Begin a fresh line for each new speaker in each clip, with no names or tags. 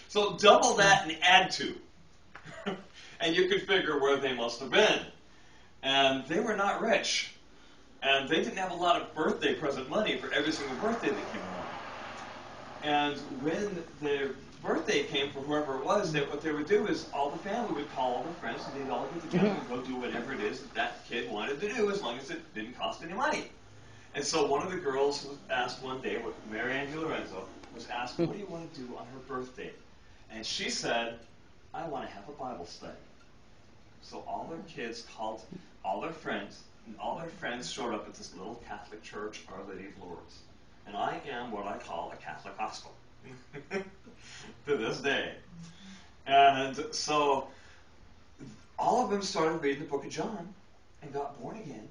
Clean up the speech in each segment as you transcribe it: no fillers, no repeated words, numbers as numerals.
So double that and add 2. And you could figure where they must have been. And they were not rich. And they didn't have a lot of birthday present money for every single birthday that came along. And when their birthday came for whoever it was, what they would do is all the family would call all their friends, and they'd all get together and go do whatever it is that kid wanted to do, as long as it didn't cost any money. And so one of the girls was asked one day, Mary Ann DiLorenzo, was asked, what do you want to do on her birthday? And she said, I want to have a Bible study. So all their kids called all their friends, and all their friends showed up at this little Catholic church, Our Lady of Lourdes. And I am what I call a Catholic hostel to this day. And so all of them started reading the book of John and got born again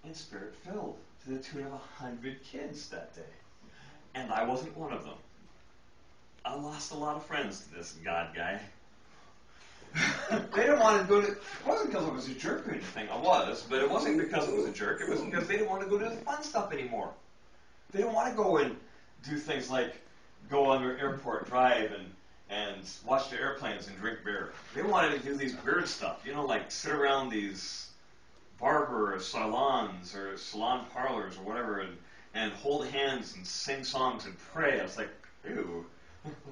and spirit-filled to the tune of 100 kids that day. And I wasn't one of them. I lost a lot of friends to this God guy. They didn't want to go to... It wasn't because I was a jerk or anything. I was, but it wasn't because I was a jerk. It was because they didn't want to go to the fun stuff anymore. They didn't want to go and do things like go on their airport drive and watch the airplanes and drink beer. They wanted to do these weird stuff, like sit around these barber salons or salon parlors or whatever and hold hands and sing songs and pray. I was like, ew,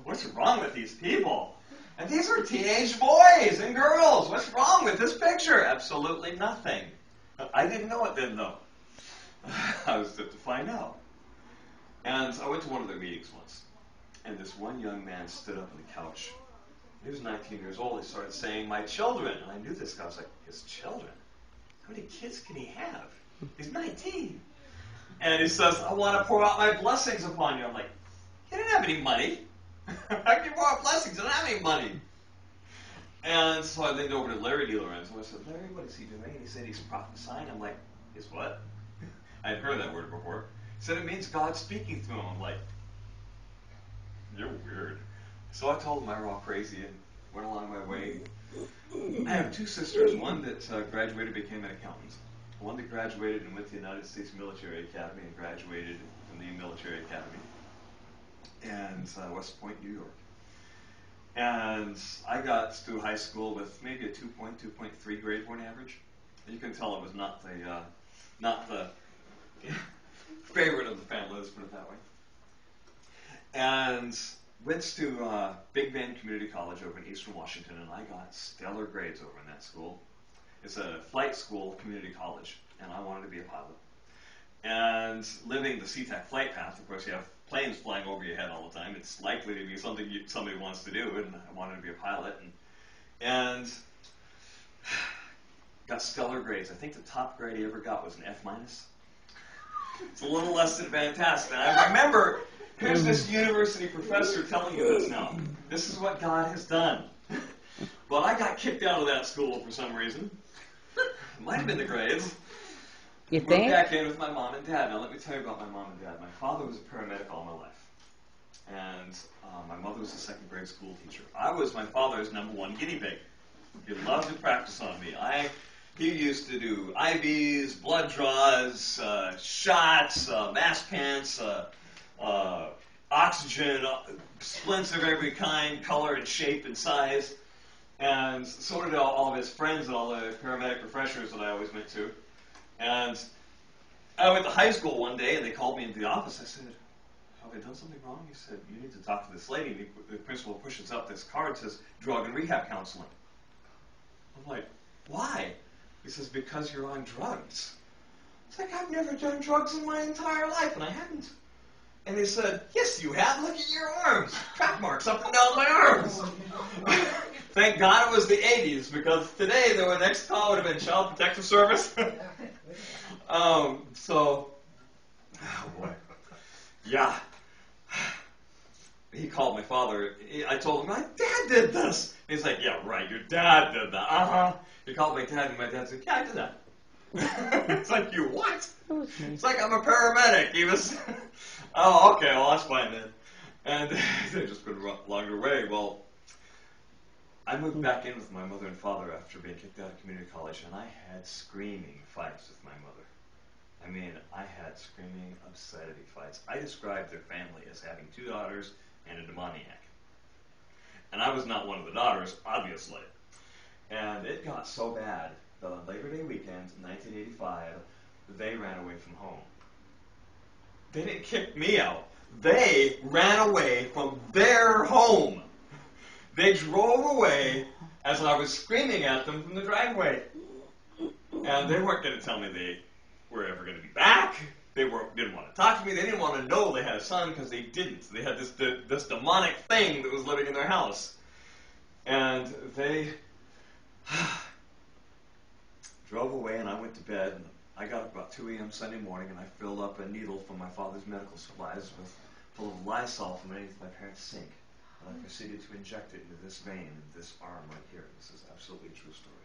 what's wrong with these people? And these are teenage boys and girls. What's wrong with this picture? Absolutely nothing. I didn't know it then, though. I was to find out. And I went to one of their meetings once, and this one young man stood up on the couch. He was 19 years old. He started saying, my children. And I knew this guy. I was like, his children? How many kids can he have? He's 19. And he says, I want to pour out my blessings upon you. I'm like, you didn't have any money. How can you pour out blessings? You don't have any money. And so I leaned over to Larry DiLorenzo. I said, Larry, what is he doing? And he said, he's prophesying. I'm like, he's what? I had heard that word before. He said, it means God speaking through him. I'm like, you're weird. So I told him I were all crazy and went along my way. I have 2 sisters, one that graduated, became an accountant. One that graduated and went to the United States Military Academy and graduated from the Military Academy and West Point, New York. And I got through high school with maybe a 2.3 grade point average. You can tell I was not the favorite of the family, let's put it that way. And went to Big Bend Community College over in Eastern Washington, and I got stellar grades over in that school. It's a flight school community college, and I wanted to be a pilot. And living the SeaTac flight path, of course, you have planes flying over your head all the time. It's likely to be something somebody wants to do, and I wanted to be a pilot. And got stellar grades. I think the top grade he ever got was an F-. It's a little less than fantastic. And I remember, here's this university professor telling you this now. This is what God has done. But I got kicked out of that school for some reason. It might have been the grades.
You
Moved
think?
back in with my mom and dad. Now let me tell you about my mom and dad. My father was a paramedic all my life. And my mother was a second grade school teacher. I was my father's #1 guinea pig. He loved to practice on me. He used to do IVs, blood draws, shots, mask pants, oxygen, splints of every kind, color and shape and size. And so did all of his friends and all the paramedic refreshers that I always went to. And I went to high school one day, and they called me into the office. I said, have I done something wrong? He said, you need to talk to this lady. And the principal pushes up this card that says, drug and rehab counseling. I'm like, why? He says, because you're on drugs. It's like, I've never done drugs in my entire life, and I hadn't. And they said, yes, you have. Look at your arms. Track marks up and down my arms. Thank God it was the 80s, because today the next call would have been Child Protective Service. Oh boy. Yeah. He called my father. I told him, my dad did this. He's like, yeah, right, your dad did that. Uh-huh. He called my dad, and my dad said, yeah, I did that. It's like, you what? It's like, I'm a paramedic. He was, oh, okay, well, that's fine then. And they just put it along their way. Well, I moved back in with my mother and father after being kicked out of community college, and I had screaming fights with my mother. I mean, I had screaming obscenity fights. I described their family as having 2 daughters and a demoniac. And I was not one of the daughters, obviously. And it got so bad that on Labor Day weekend, 1985, they ran away from home. They didn't kick me out. They ran away from their home. They drove away as I was screaming at them from the driveway. And they weren't going to tell me they were ever going to be back. They didn't want to talk to me. They didn't want to know they had a son because they didn't. They had this demonic thing that was living in their house. And they drove away, and I went to bed. And I got up about 2 a.m. Sunday morning, and I filled up a needle from my father's medical supplies full of Lysol from underneath my parents' sink. And I proceeded to inject it into this vein, in this arm right here. This is absolutely a true story.